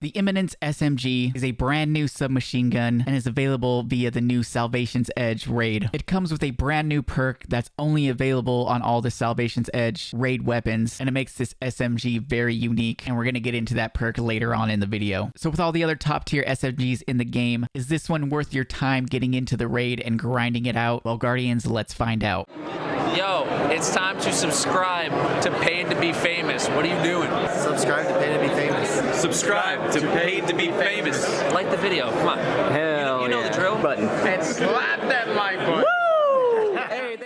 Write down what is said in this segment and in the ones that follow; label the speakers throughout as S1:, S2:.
S1: The Imminence SMG is a brand new submachine gun and is available via the new Salvation's Edge raid. It comes with a brand new perk that's only available on all the Salvation's Edge raid weapons, and it makes this SMG very unique, and we're going to get into that perk later on in the video. So with all the other top tier SMGs in the game, is this one worth your time getting into the raid and grinding it out? Well, Guardians, let's find out.
S2: Yo, it's time to subscribe to Paid to Be Famous. What are you doing?
S3: Subscribe to Paid to Be Famous.
S2: Subscribe to Paid to Be Famous. Like the video. Come on.
S4: Hell
S2: you know
S4: yeah.
S2: the drill.
S4: Button.
S3: And slap that like button.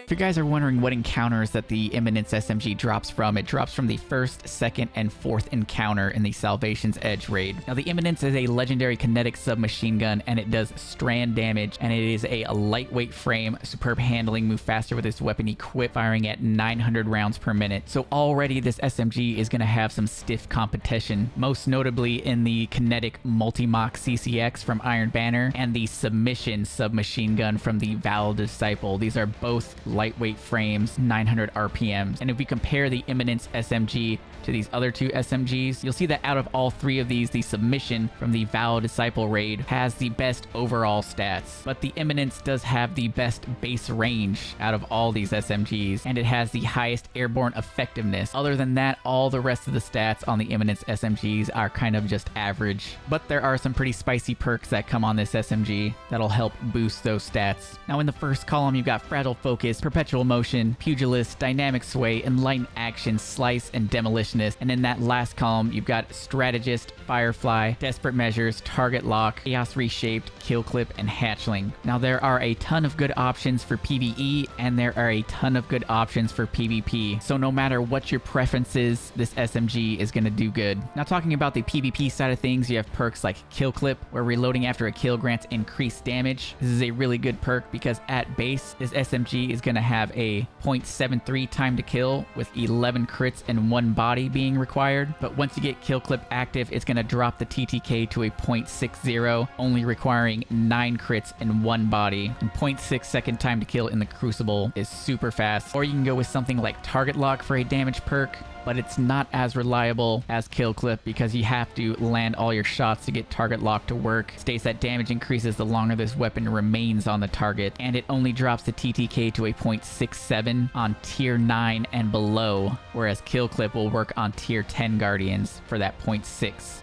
S1: If you guys are wondering what encounters that the Imminence SMG drops from, it drops from the first, second, and fourth encounter in the Salvation's Edge raid. Now, the Imminence is a legendary kinetic submachine gun, and it does strand damage, and it is a lightweight frame, superb handling, move faster with this weapon equipped, firing at 900 rounds per minute. So already this SMG is going to have some stiff competition, most notably in the kinetic multi-mock CCX from Iron Banner and the submission submachine gun from the Valid Disciple. These are both lightweight frames, 900 RPMs. And if we compare the Imminence SMG to these other two SMGs, you'll see that out of all three of these, the submission from the Valid Disciple raid has the best overall stats. But the Imminence does have the best base range out of all these SMGs, and it has the highest airborne effectiveness. Other than that, all the rest of the stats on the Imminence SMGs are kind of just average. But there are some pretty spicy perks that come on this SMG that'll help boost those stats. Now, in the first column, you've got Fragile Focus, Perpetual Motion, Pugilist, Dynamic Sway, Enlightened Action, Slice, and Demolitionist. And in that last column, you've got Strategist, Firefly, Desperate Measures, Target Lock, Chaos Reshaped, Kill Clip, and Hatchling. Now, there are a ton of good options for PvE, and there are a ton of good options for PvP. So no matter what your preference is, this SMG is going to do good. Now, talking about the PvP side of things, you have perks like Kill Clip, where reloading after a kill grants increased damage. This is a really good perk because at base, this SMG is going to have a 0.73 time to kill with 11 crits and 1 body being required. But once you get Kill Clip active, it's going to drop the TTK to a 0.60, only requiring 9 crits and 1 body. And 0.6 second time to kill in the Crucible is super fast. Or you can go with something like Target Lock for a damage perk, but it's not as reliable as Kill Clip because you have to land all your shots to get Target Lock to work. It states that damage increases the longer this weapon remains on the target, and it only drops the TTK to a 0.67 on tier 9 and below, whereas Kill Clip will work on tier 10 Guardians for that 0.6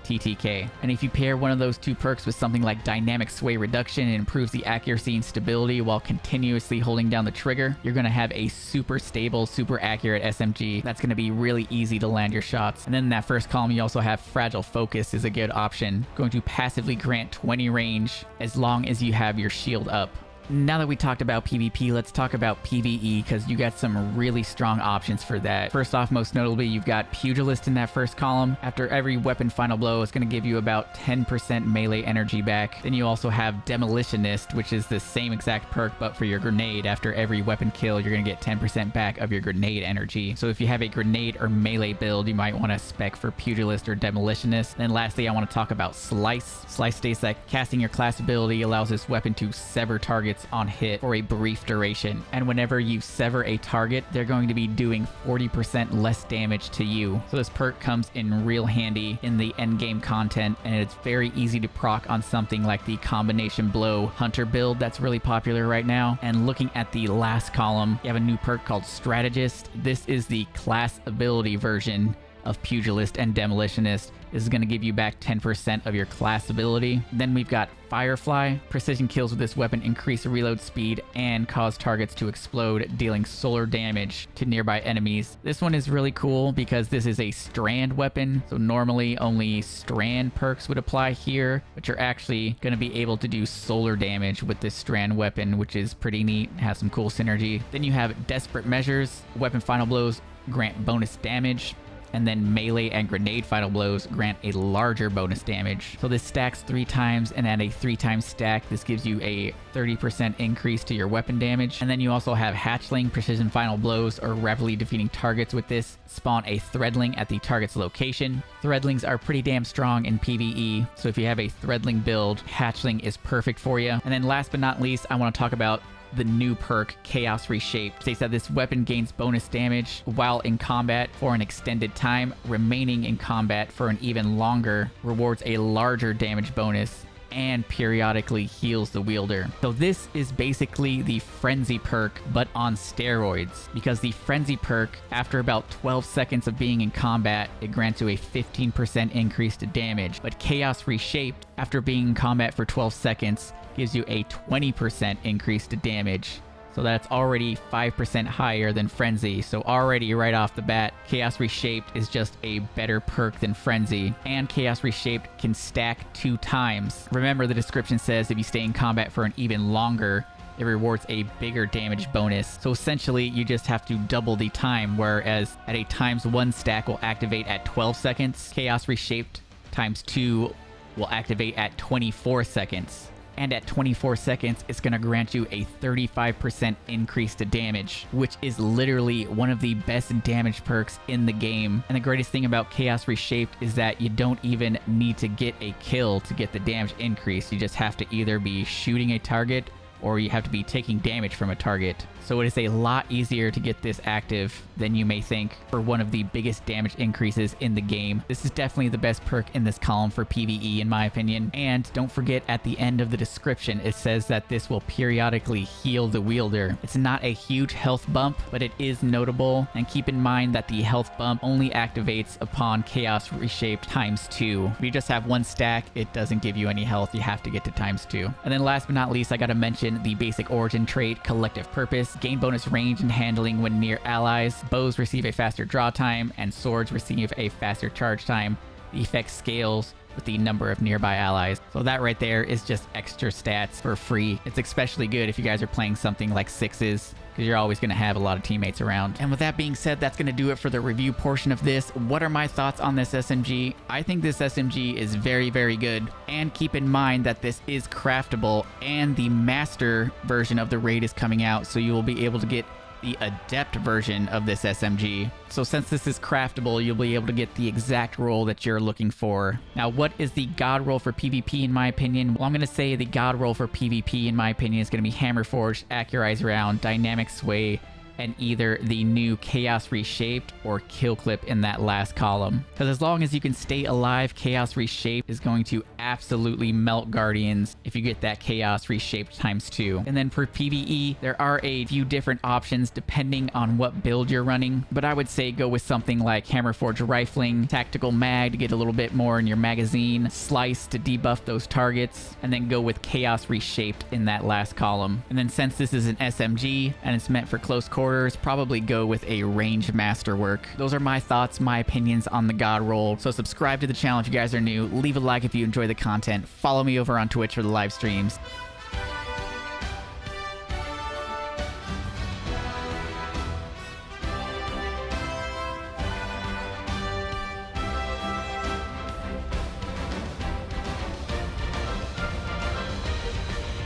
S1: TTK. And if you pair one of those two perks with something like Dynamic Sway Reduction, it improves the accuracy and stability while continuously holding down the trigger. You're going to have a super stable, super accurate SMG that's going to be really easy to land your shots. And then in that first column, you also have Fragile Focus is a good option, going to passively grant 20 range as long as you have your shield up. Now that we talked about PvP, let's talk about PvE because you got some really strong options for that. First off, most notably, you've got Pugilist in that first column. After every weapon final blow, it's going to give you about 10% melee energy back. Then you also have Demolitionist, which is the same exact perk, but for your grenade. After every weapon kill, you're going to get 10% back of your grenade energy. So if you have a grenade or melee build, you might want to spec for Pugilist or Demolitionist. Then lastly, I want to talk about Slice. Slice states that casting your class ability allows this weapon to sever targets on hit for a brief duration, and whenever you sever a target, they're going to be doing 40% less damage to you. So this perk comes in real handy in the endgame content, and it's very easy to proc on something like the Combination Blow Hunter build that's really popular right now. And looking at the last column, you have a new perk called Strategist. This is the class ability version of Pugilist and Demolitionist. This is going to give you back 10% of your class ability. Then we've got Firefly. Precision kills with this weapon increase reload speed and cause targets to explode, dealing solar damage to nearby enemies. This one is really cool because this is a strand weapon, so normally only strand perks would apply here, but you're actually going to be able to do solar damage with this strand weapon, which is pretty neat. It has some cool synergy. Then you have Desperate Measures. Weapon final blows grant bonus damage, and then melee and grenade final blows grant a larger bonus damage. So this stacks 3 times, and at a 3 times stack, this gives you a 30% increase to your weapon damage. And then you also have Hatchling. Precision final blows or rapidly defeating targets with this spawn a Threadling at the target's location. Threadlings are pretty damn strong in PvE, so if you have a Threadling build, Hatchling is perfect for you. And then last but not least, I want to talk about the new perk, Chaos Reshaped. It states that this weapon gains bonus damage while in combat for an extended time, remaining in combat for an even longer, rewards a larger damage bonus, and periodically heals the wielder. So this is basically the Frenzy perk, but on steroids, because the Frenzy perk, after about 12 seconds of being in combat, it grants you a 15% increase to damage, but Chaos Reshaped, after being in combat for 12 seconds, gives you a 20% increase to damage. So that's already 5% higher than Frenzy. So already right off the bat, Chaos Reshaped is just a better perk than Frenzy. And Chaos Reshaped can stack 2 times. Remember, the description says if you stay in combat for an even longer, it rewards a bigger damage bonus. So essentially, you just have to double the time, whereas at a ×1 stack will activate at 12 seconds. Chaos Reshaped ×2 will activate at 24 seconds. And at 24 seconds, it's going to grant you a 35% increase to damage, which is literally one of the best damage perks in the game. And the greatest thing about Chaos Reshaped is that you don't even need to get a kill to get the damage increase. You just have to either be shooting a target or you have to be taking damage from a target. So it is a lot easier to get this active than you may think for one of the biggest damage increases in the game. This is definitely the best perk in this column for PvE in my opinion. And don't forget, at the end of the description, it says that this will periodically heal the wielder. It's not a huge health bump, but it is notable. And keep in mind that the health bump only activates upon Chaos Reshaped ×2. If you just have 1 stack, it doesn't give you any health. You have to get to ×2. And then last but not least, I gotta mention the basic origin trait, Collective Purpose. Gain bonus range and handling when near allies. Bows receive a faster draw time, and swords receive a faster charge time. The effect scales with the number of nearby allies. So that right there is just extra stats for free. It's especially good if you guys are playing something like 6s, because you're always going to have a lot of teammates around. And with that being said, that's going to do it for the review portion of this. What are my thoughts on this SMG? I think this SMG is very, very good. And keep in mind that this is craftable, and the master version of the raid is coming out, so you will be able to get the adept version of this SMG. So since this is craftable, you'll be able to get the exact role that you're looking for. Now, what is the god role for PvP in my opinion? Well, I'm going to say the god role for PvP in my opinion is going to be Hammer Forged, Accurize Round, Dynamic Sway, and either the new Chaos Reshaped or Kill Clip in that last column. Because as long as you can stay alive, Chaos Reshaped is going to absolutely melt Guardians if you get that Chaos Reshaped ×2. And then for PvE, there are a few different options depending on what build you're running, but I would say go with something like Hammer Forge Rifling, Tactical Mag to get a little bit more in your magazine, Slice to debuff those targets, and then go with Chaos Reshaped in that last column. And then since this is an SMG and it's meant for close quarters, probably go with a range masterwork. Those are my thoughts, my opinions on the god roll. So subscribe to the channel if you guys are new, leave a like if you enjoy the content, follow me over on Twitch for the live streams.